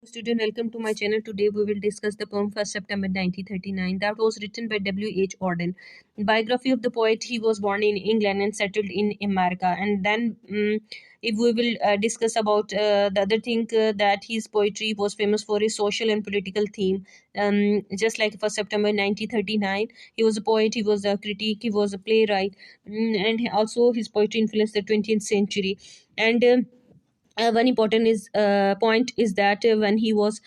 Student, welcome to my channel. Today we will discuss the poem 1st September 1939 that was written by W.H. Auden. Biography of the poet, he was born in England and settled in America. And then if we will discuss about the other thing that his poetry was famous for his social and political theme. Just like 1st September 1939, he was a poet, he was a critic, he was a playwright, and also his poetry influenced the 20th century. And one important point is that when he was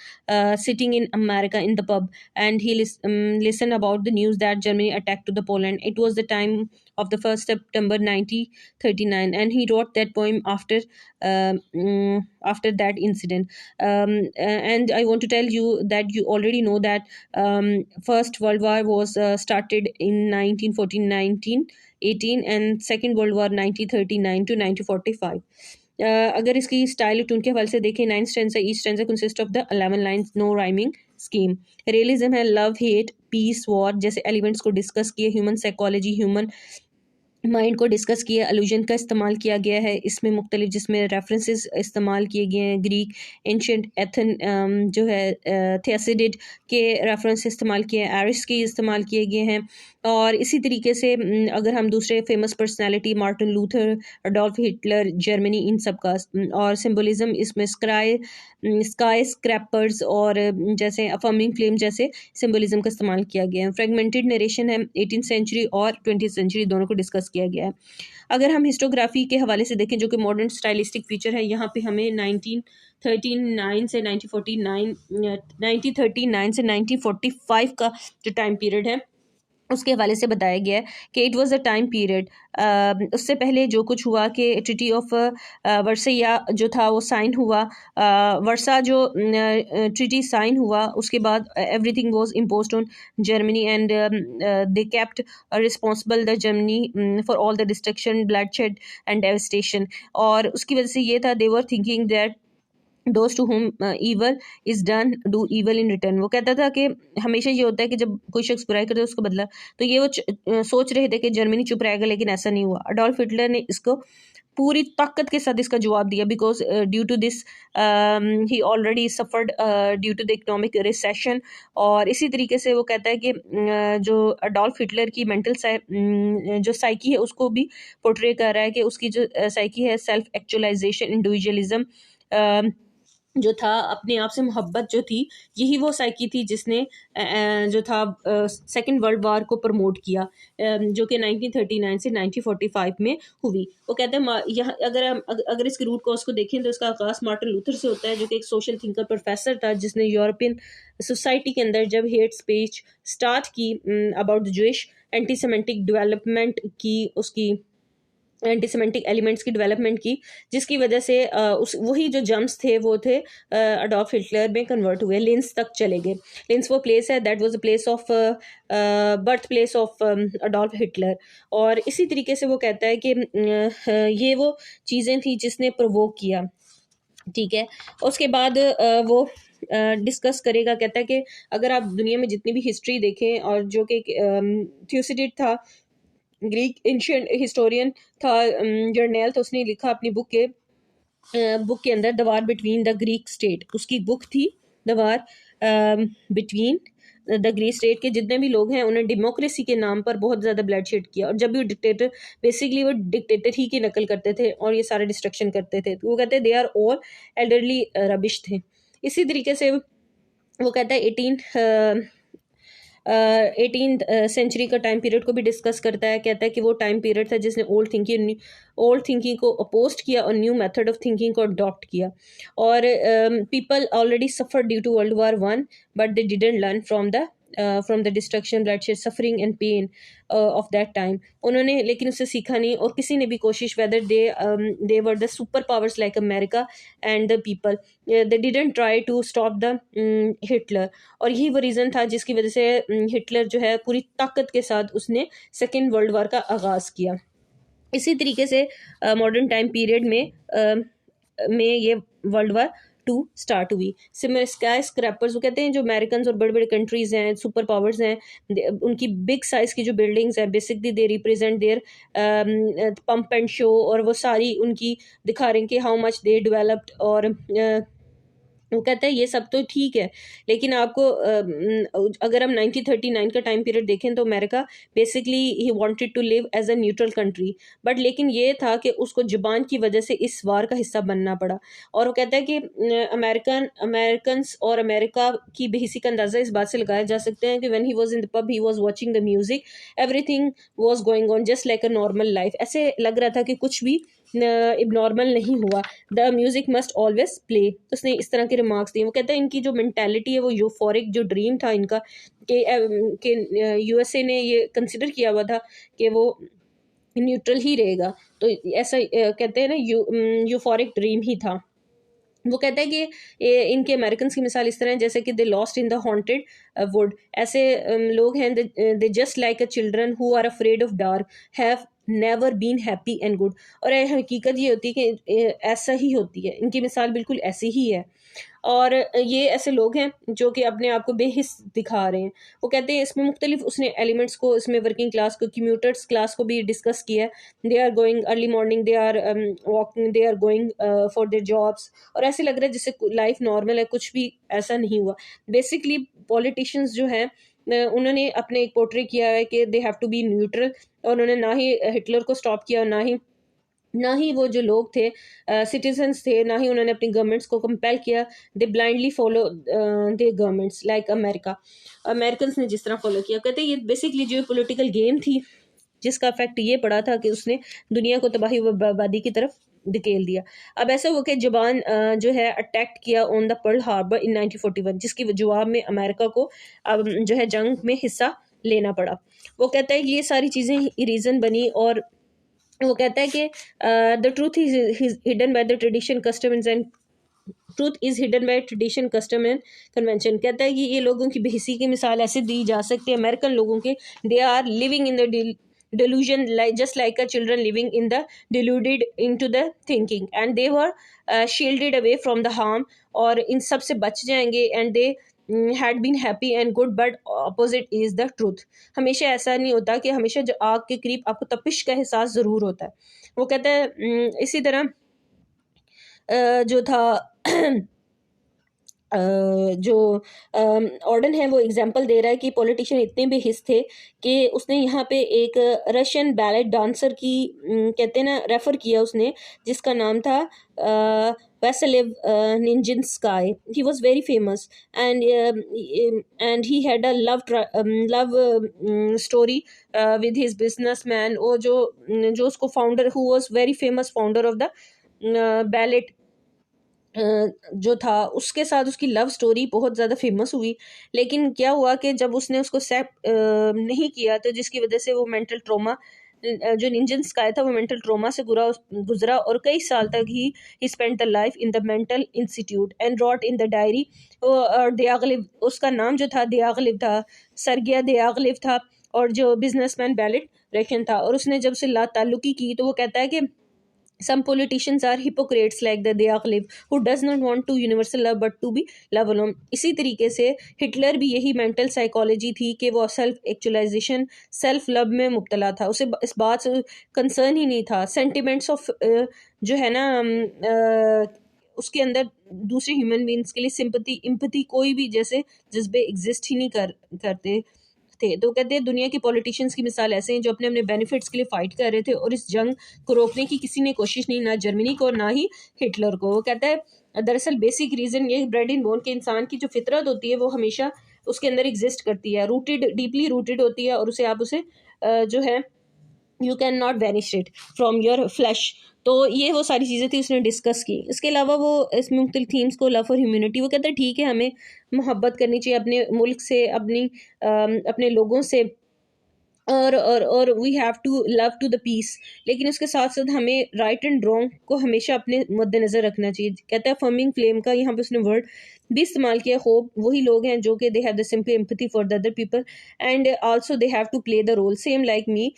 sitting in America in the pub, and he listened about the news that Germany attacked to the Poland. It was the time of the 1st September 1939, and he wrote that poem after that incident. And I want to tell you that you already know that First World War was started in 1914 1918, and Second World War 1939 to 1945. अगर इसकी style twin के हवाले से देखें, 9 stanza, each stanza consist of the 11 lines, no rhyming scheme. Realism है, love, hate, peace, war जैसे elements को discuss किए. ह्यूमन साइकोलॉजी, ह्यूमन माइंड को डिस्कस किया. अलूजन का इस्तेमाल किया गया है इसमें मुख्तलिफ, जिसमें रेफरेंसेस इस्तेमाल किए गए हैं. ग्रीक, एंशंट, एथन जो है थियासिडिड के रेफरेंस इस्तेमाल किए हैं. एरिस के इस्तेमाल किए गए हैं. और इसी तरीके से अगर हम दूसरे famous personality, Martin Luther, Adolf Hitler, Germany, इन सब का और सिम्बोलिज्म इसमें स्काई स्क्रैपर्स और जैसे अफर्मिंग फ्लेम जैसे सिम्बोलिज्म का इस्तेमाल किया गया है. फ्रेगमेंटेड नरेशन है, 18th सेंचुरी और 20th सेंचुरी दोनों को डिस्कस किया गया है. अगर हम हिस्टोग्राफी के हवाले से देखें, जो कि मॉडर्न स्टाइलिस्टिक फीचर है, यहाँ पे हमें 1939 से 1945 का जो टाइम पीरियड है उसके हवाले से बताया गया है कि it was a time period. उससे पहले जो कुछ हुआ कि ट्रीटी ऑफ वर्सैया जो था वो साइन हुआ. वर्सा जो ट्रीटी साइन हुआ, उसके बाद everything was imposed on Germany and they kept responsible the Germany for all the destruction, bloodshed and devastation. और उसकी वजह से ये था, they were thinking that those to whom evil is done do evil in return. वो कहता था कि हमेशा ये होता है कि जब कोई शख्स बुराई करता है उसको बदला. तो ये वो सोच रहे थे कि जर्मनी चुप रहेगा, लेकिन ऐसा नहीं हुआ. अडोल्फ हिटलर ने इसको पूरी ताकत के साथ इसका जवाब दिया, because due to this he already suffered due to the economic recession. और इसी तरीके से वो कहता है कि जो अडोल्फ हिटलर की मेंटल जो साइकी है उसको भी पोर्ट्रे कर रहा है कि उसकी जो साइकी है, सेल्फ एक्चुअलाइजेशन, इंडिविजुअलिज्म जो था, अपने आप से मोहब्बत जो थी, यही वो साइकी थी जिसने जो था सेकेंड वर्ल्ड वार को प्रमोट किया, जो कि 1939 से 1945 में हुई. वो कहते हैं यहाँ अगर इसके रूट कॉज को देखें तो इसका आगाज मार्टिन लूथर से होता है, जो कि एक सोशल थिंकर प्रोफेसर था, जिसने यूरोपियन सोसाइटी के अंदर जब हेट स्पीच स्टार्ट की अबाउट द जूइश, एंटीसेमेटिक डेवलपमेंट की, उसकी एंटीसेमेटिक एलिमेंट्स की डेवलपमेंट की, जिसकी वजह से वही जो जम्प्स थे वो थे अडोल्फ हिटलर में कन्वर्ट हुए, लिंस तक चले गए. लिंस वो प्लेस है, that was the place of birth place of Adolf Hitler. और इसी तरीके से वो कहता है कि ये वो चीज़ें थी जिसने प्रोवोक किया. ठीक है, उसके बाद वो डिस्कस करेगा. कहता है कि अगर आप दुनिया में जितनी भी हिस्ट्री देखें, और जो कि थ्यूसिडिड था, ग्रीक एंशिएंट हिस्टोरियन था, जर्नैल, तो उसने लिखा अपनी बुक के अंदर, the war between the Greek state. उसकी बुक थी the war between the Greek state के जितने भी लोग हैं उन्हें डेमोक्रेसी के नाम पर बहुत ज़्यादा ब्लडशेड किया. और जब भी वो डिक्टेटर, बेसिकली वो डिक्टेटर ही की नकल करते थे और ये सारे डिस्ट्रक्शन करते थे. तो वो कहते हैं they are all elderly rubbish थे. इसी तरीके से वो कहता है 18th सेंचुरी का टाइम पीरियड को भी डिस्कस करता है. कहता है कि वो टाइम पीरियड था जिसने ओल्ड थिंकिंग को अपोज किया और न्यू मेथड ऑफ थिंकिंग को अडॉप्ट किया. और people already suffer due to world war 1, but they didn't learn from the destruction, bloodshed, suffering and pain of that time. उन्होंने लेकिन उससे सीखा नहीं, और किसी ने भी कोशिश, whether they were the super powers like America and the people, they didn't try to stop the Hitler. और यही वो रीज़न था जिसकी वजह से हिटलर जो है पूरी ताकत के साथ उसने सेकेंड वर्ल्ड वार का आगाज़ किया. इसी तरीके से मॉडर्न टाइम पीरियड में ये वर्ल्ड वार 2 स्टार्ट हुई. सिमिलर स्काई स्क्रैपर्स, वो कहते हैं जो अमेरिकन और बड़े बड़े कंट्रीज़ हैं, सुपर पावर्स हैं, उनकी बिग साइज़ की जो बिल्डिंग्स हैं, basically they represent their pomp and show, और वो सारी उनकी दिखा रहे हैं कि हाउ मच दे डेवलप्ड, और वो कहता है ये सब तो ठीक है, लेकिन आपको अगर हम 1939 का टाइम पीरियड देखें तो America basically he wanted to live as a neutral country, but लेकिन ये था कि उसको जुबान की वजह से इस वार का हिस्सा बनना पड़ा। और वो कहता है कि अमेरिकन्स और अमेरिका की बेहिसी का अंदाज़ा इस बात से लगाया जा सकते हैं कि when he was in the pub he was watching the music, everything was going on just like a normal life. ऐसे लग रहा था कि कुछ भी इबनॉर्मल नहीं हुआ। The music must always play. तो उसने इस तरह के रिमार्क्स दिए। वो कहता है इनकी जो मेंटालिटी है वो यूफोरिक जो ड्रीम था इनका कि यूएसए ने ये कंसिडर किया हुआ था कि वो न्यूट्रल ही रहेगा। तो ऐसा कहते हैं ना यूफोरिक ड्रीम ही था। वो कहता है कि इनके अमेरिकन की मिसाल इस तरह है जैसे कि they lost in the haunted wood. ऐसे लोग हैं they just like a children who are afraid of dark have never been happy and good. और हकीकत ये होती है कि ऐसा ही होती है, इनकी मिसाल बिल्कुल ऐसी ही है। और ये ऐसे लोग हैं जो कि अपने आप को बेहिस दिखा रहे हैं। वो कहते हैं इसमें मुख्तलिफ उसने एलिमेंट्स को, इसमें वर्किंग क्लास को, कम्यूटर्स क्लास को भी डिस्कस किया है। They are going early morning, they are walking, they are going for their jobs. और ऐसे लग रहा है जैसे लाइफ नॉर्मल है, कुछ भी ऐसा नहीं हुआ। बेसिकली पॉलिटिशियंस जो हैं उन्होंने अपने एक पोर्ट्रे किया है कि they have to be neutral, और उन्होंने ना ही हिटलर को स्टॉप किया, ना ही वो जो लोग थे सिटीजन्स थे, ना ही उन्होंने अपनी गवर्नमेंट्स को कंपेल किया। दे ब्लाइंडली फॉलो दे गवर्नमेंट्स लाइक अमेरिका, अमेरिकन ने जिस तरह फॉलो किया। कहते हैं ये बेसिकली जो पॉलिटिकल गेम थी जिसका इफेक्ट ये पड़ा था कि उसने दुनिया को तबाही व बर्बादी की तरफ धकेल दिया। अब ऐसा हुआ कि जापान जो है अटैक किया ऑन द पर्ल हार्बर इन 1941, जिसकी जवाब में अमेरिका को जो है जंग में हिस्सा लेना पड़ा। वो कहता है कि ये सारी चीज़ें रीज़न बनी। और वो कहता है कि the truth is hidden by the tradition customs and truth is hidden bye tradition custom and convention. कहता है कि ये लोगों की बेहिसी की मिसाल ऐसे दी जा सकती है अमेरिकन लोगों के, they are living in the delusion like just like a children living in the deluded into the thinking and they were shielded away from the harm, और इन सब से बच जाएंगे and they had been happy and good, but opposite is the truth। हमेशा ऐसा नहीं होता कि हमेशा जो आग के करीब आपको तपिश का एहसास ज़रूर होता है। वो कहता है इसी तरह जो था जो ऑर्डन है वो एग्जांपल दे रहा है कि पॉलिटिशियन इतने बेहिस थे कि उसने यहाँ पे एक रशियन बैलेट डांसर की कहते हैं ना रेफर किया उसने, जिसका नाम था Vaslav Nijinsky. He was very famous and he had a love story with his businessman. और जो उसको founder who was very famous founder of the ballet जो था उसके साथ उसकी लव स्टोरी बहुत ज़्यादा फेमस हुई। लेकिन क्या हुआ कि जब उसने उसको एक्सेप्ट नहीं किया तो जिसकी वजह से वो मेंटल ट्रोमा जो निंजन स्काई था वो मेंटल ट्रोमा से गुजरा और कई साल तक he spend the life in the mental institute and wrote in the diary. और दियागलिव उसका नाम जो था दियागलिव था, सरगिया दियागलिव था, और जो बिजनेसमैन बैलेट रेशन था। और उसने जब से ला ताल्लुकी की तो वो कहता है कि some politicians are hypocrites like the Diaghilev who does not want to universal love but to be love alone। इसी तरीके से हिटलर भी यही मेंटल साइकोलॉजी थी कि वो सेल्फ एक्चुअलाइजेशन सेल्फ लव में मुब्तला था, उसे इस बात से कंसर्न ही नहीं था। सेंटिमेंट्स ऑफ जो है ना उसके अंदर दूसरे ह्यूमन बींग्स के लिए सिंपथी इम्पथी कोई भी जैसे जज्बे एग्जिस्ट ही नहीं करते थे। तो कहते हैं दुनिया के पॉलिटिशियंस की मिसाल ऐसे हैं जो अपने अपने बेनिफिट्स के लिए फाइट कर रहे थे और इस जंग को रोकने की किसी ने कोशिश नहीं, ना जर्मनी को ना ही हिटलर को। वो कहता है दरअसल बेसिक रीज़न ये ब्रेड इन बोन के इंसान की जो फितरत होती है वो हमेशा उसके अंदर एग्जिस्ट करती है, रूटेड डीपली रूटेड होती है, और उसे आप उसे जो है you can not vanish it from your flash. तो ये वो सारी चीज़ें थी उसने डिस्कस की। इसके अलावा वो इसमें मुख्तलिफ थीम्स को लव फॉर ह्यूमैनिटी, वो कहता है ठीक है हमें मोहब्बत करनी चाहिए अपने मुल्क से, अपने लोगों से, और we have to love to the peace. लेकिन उसके साथ साथ हमें राइट एंड रॉन्ग को हमेशा अपने मद्देनज़र रखना चाहिए। कहता है फर्मिंग फ्लेम का यहाँ पे उसने वर्ड भी इस्तेमाल किया। होप वही लोग हैं जो कि they have the simple empathy for the other people and also they have to play the role same like me.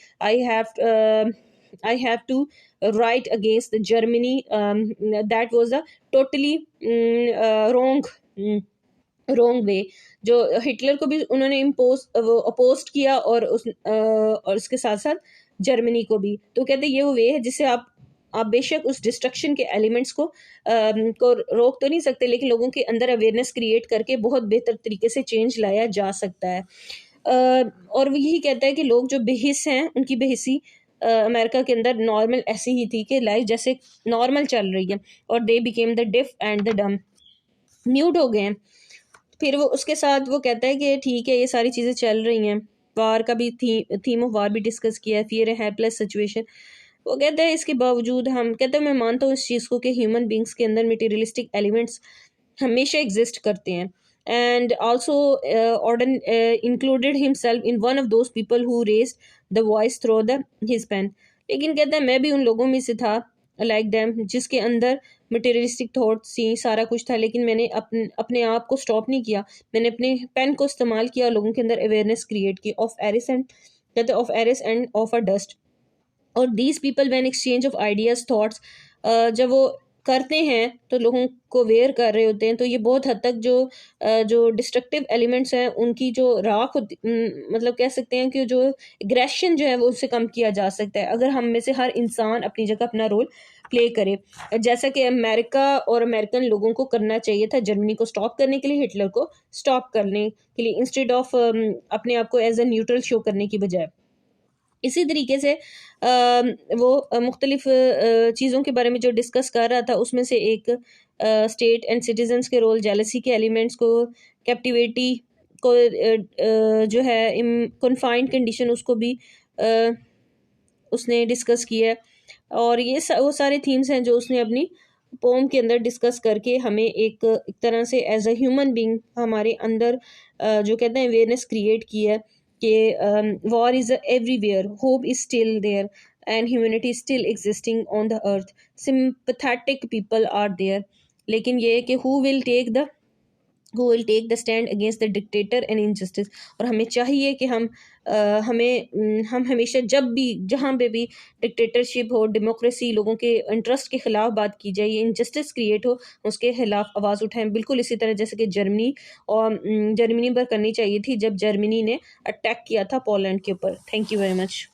I have to write against the Germany that was a totally wrong वे। जो Hitler को भी उन्होंने oppose किया और उसके साथ साथ Germany को भी। तो कहते ये वो वे है जिससे आप आप बेशक उस डिस्ट्रक्शन के एलिमेंट्स को रोक तो नहीं सकते, लेकिन लोगों के अंदर अवेयरनेस क्रिएट करके बहुत बेहतर तरीके से चेंज लाया जा सकता है। और वो यही कहता है कि लोग जो बेहिस हैं उनकी बेहिसी अमेरिका के अंदर नॉर्मल ऐसी ही थी कि लाइफ जैसे नॉर्मल चल रही है, और they became the diff and the डम, म्यूट हो गए हैं। फिर वो उसके साथ वो कहता है कि ठीक है ये सारी चीज़ें चल रही हैं, वार का भी थीम ऑफ वार भी डिस्कस किया है, फियर हेल्पलेस सिचुएशन। वो कहता है इसके बावजूद हम कहते हैं मैं मानता हूँ इस चीज़ को कि ह्यूमन बींग्स के अंदर मटेरियलिस्टिक एलिमेंट्स हमेशा एग्जिस्ट करते हैं, and also Auden included himself in one of those people who raised the voice through the his pen. लेकिन कहता है मैं भी उन लोगों में से था, लाइक दैम, जिसके अंदर मटेरियलिस्टिक थॉट्स थी, सारा कुछ था, लेकिन मैंने अपने आप को स्टॉप नहीं किया। मैंने अपने पेन को इस्तेमाल किया और लोगों के अंदर अवेयरनेस क्रिएट की ऑफ एरिस एंड कहते of Eris and of a dust. और these people when exchange of ideas thoughts, जब वो करते हैं तो लोगों को वेयर कर रहे होते हैं, तो ये बहुत हद तक जो डिस्ट्रक्टिव एलिमेंट्स हैं उनकी जो राख होती, मतलब कह सकते हैं कि जो एग्रेशन जो है वो उससे कम किया जा सकता है अगर हम में से हर इंसान अपनी जगह अपना रोल प्ले करे, जैसा कि अमेरिका और अमेरिकन लोगों को करना चाहिए था जर्मनी को स्टॉप करने के लिए, हिटलर को स्टॉप करने के लिए, इंस्टेड ऑफ अपने आप को एज ए न्यूट्रल शो करने की बजाय। इसी तरीके से वो मुख्तलिफ चीज़ों के बारे में जो डिस्कस कर रहा था, उसमें से एक स्टेट एंड सिटीजन्स के रोल, जेलसी के एलिमेंट्स को, कैप्टिविटी को, जो है कन्फाइंड कंडीशन, उसको भी उसने डिस्कस किया है। और ये वो सारे थीम्स हैं जो उसने अपनी पोम के अंदर डिस्कस करके हमें एक तरह से एज अ ह्यूमन बींग हमारे अंदर जो कहते हैं अवेयरनेस क्रिएट की है कि war is everywhere, hope is still there and humanity is still existing on the earth, sympathetic people are there, लेकिन ये कि who will take the stand against the dictator and injustice. और हमें चाहिए कि हम हमेशा जब भी जहाँ पे भी डिक्टेटरशिप हो, डेमोक्रेसी, लोगों के इंटरेस्ट के खिलाफ बात की जाए, इनजस्टिस क्रिएट हो, उसके खिलाफ आवाज़ उठाएं, बिल्कुल इसी तरह जैसे कि जर्मनी पर करनी चाहिए थी जब जर्मनी ने अटैक किया था पोलैंड के ऊपर। Thank you very much.